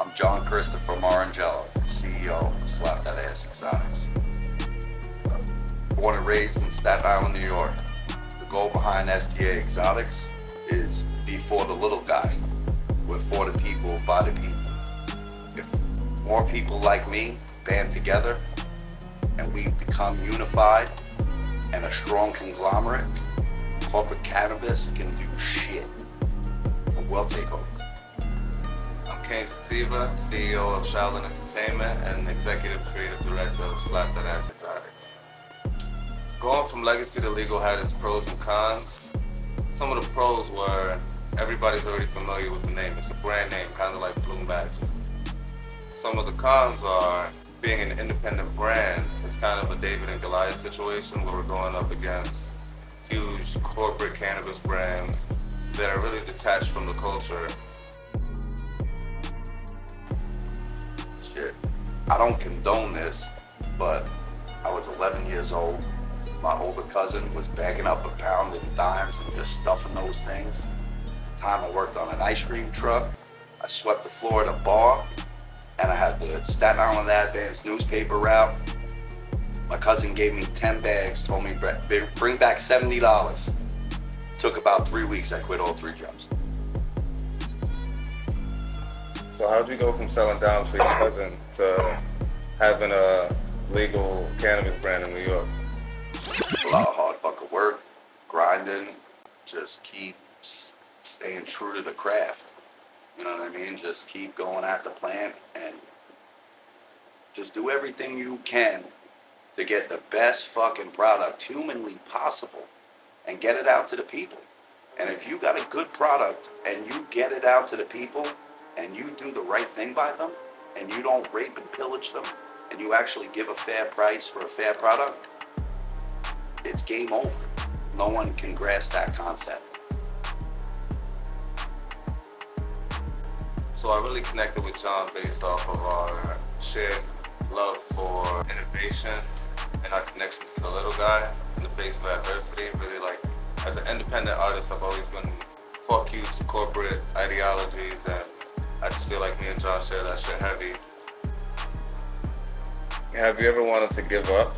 I'm John Christopher Marangello, CEO of Slap That Ass Exotics. Born and raised in Staten Island, New York. The goal behind STA Exotics is be for the little guy. We're for the people, by the people. If more people like me band together and we become unified and a strong conglomerate, corporate cannabis can do shit. We'll take over. I'm Sativa, CEO of Shaolin Entertainment and Executive Creative Director of Slap That Ass Exotics. Going from legacy to legal had its pros and cons. Some of the pros were everybody's already familiar with the name. It's a brand name, kind of like Blue Magic. Some of the cons are being an independent brand. It's kind of a David and Goliath situation where we're going up against huge corporate cannabis brands that are really detached from the culture. Shit, I don't condone this, but I was 11 years old. My older cousin was bagging up a pound in dimes and just stuffing those things. At the time I worked on an ice cream truck. I swept the floor at a bar, and I had the Staten Island Advance newspaper route. My cousin gave me 10 bags, told me bring back $70. Took about 3 weeks, I quit all 3 jobs. So how'd you go from selling dimes for your cousin to having a legal cannabis brand in New York? A lot of hard fucking work, grinding, just keep staying true to the craft. You know what I mean? Just keep going at the plant and just do everything you can to get the best fucking product humanly possible and get it out to the people. And if you got a good product and you get it out to the people and you do the right thing by them and you don't rape and pillage them and you actually give a fair price for a fair product, it's game over. No one can grasp that concept. So I really connected with John based off of our shared love for innovation and our connection to the little guy in the face of adversity. Really, like, as an independent artist, I've always been fuck you to corporate ideologies, and I just feel like me and John share that shit heavy. Have you ever wanted to give up?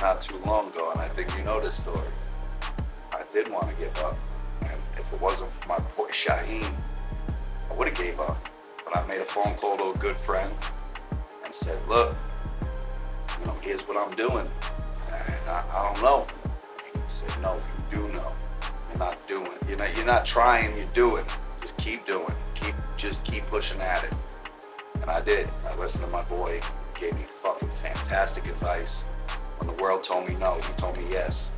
Not too long ago, and I think you know this story. I did want to give up, and if it wasn't for my boy Shaheen, I would have gave up. But I made a phone call to a good friend and said, look, here's what I'm doing. And I don't know. He said, no, you do know. You're not doing. You're not trying, you're doing. Just keep doing. Just keep pushing at it. And I did. I listened to my boy, gave me fucking fantastic advice. When the world told me no, he told me yes.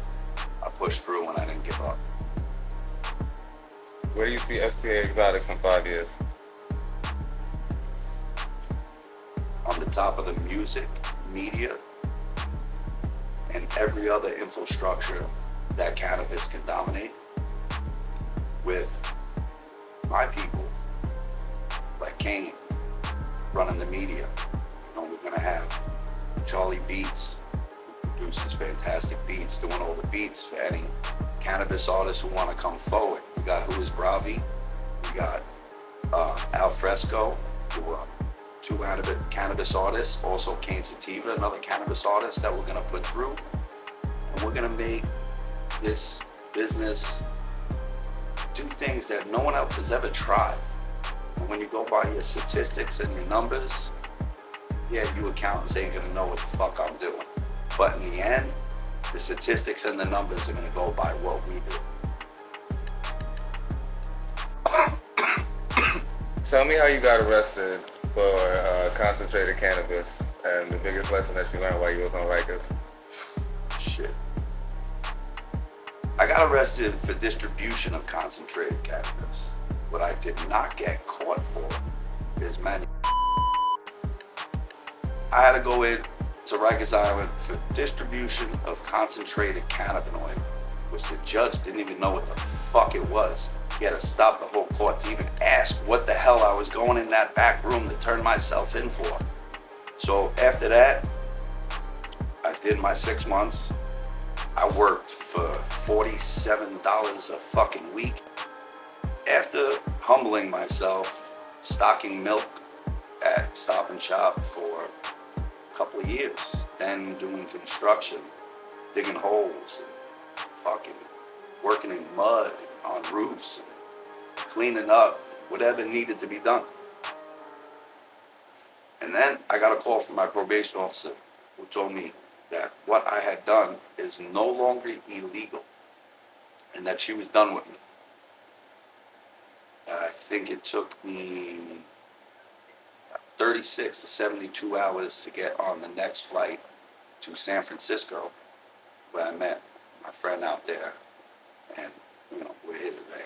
I pushed through and I didn't give up. Where do you see STA Exotics in 5 years? On the top of the music, media, and every other infrastructure that cannabis can dominate, with my people, like Kane, running the media. We're gonna have Charlie Beats, who produces fantastic beats, doing all the beats for any cannabis artists who wanna come forward. We got Who Is Bravi, we got Al Fresco, who are 2 cannabis artists, also Kane Sativa, another cannabis artist that we're gonna put through. And we're gonna make this business do things that no one else has ever tried. And when you go by your statistics and your numbers, yeah, you accountants ain't gonna know what the fuck I'm doing. But in the end, the statistics and the numbers are gonna go by what we do. Tell me how you got arrested for concentrated cannabis and the biggest lesson that you learned while you was on Rikers. Shit. I got arrested for distribution of concentrated cannabis. What I did not get caught for is I had to go in to Rikers Island for distribution of concentrated cannabinoid, which the judge didn't even know what the fuck it was. He had to stop the whole court to even ask what the hell I was going in that back room to turn myself in for. So after that, I did my 6 months. I worked for $47 a fucking week. After humbling myself, stocking milk at Stop and Shop for a couple of years, then doing construction, digging holes, and fucking working in mud on roofs, and cleaning up, whatever needed to be done. And then I got a call from my probation officer who told me that what I had done is no longer illegal and that she was done with me. I think it took me 36 to 72 hours to get on the next flight to San Francisco, where I met my friend out there, and we're here today.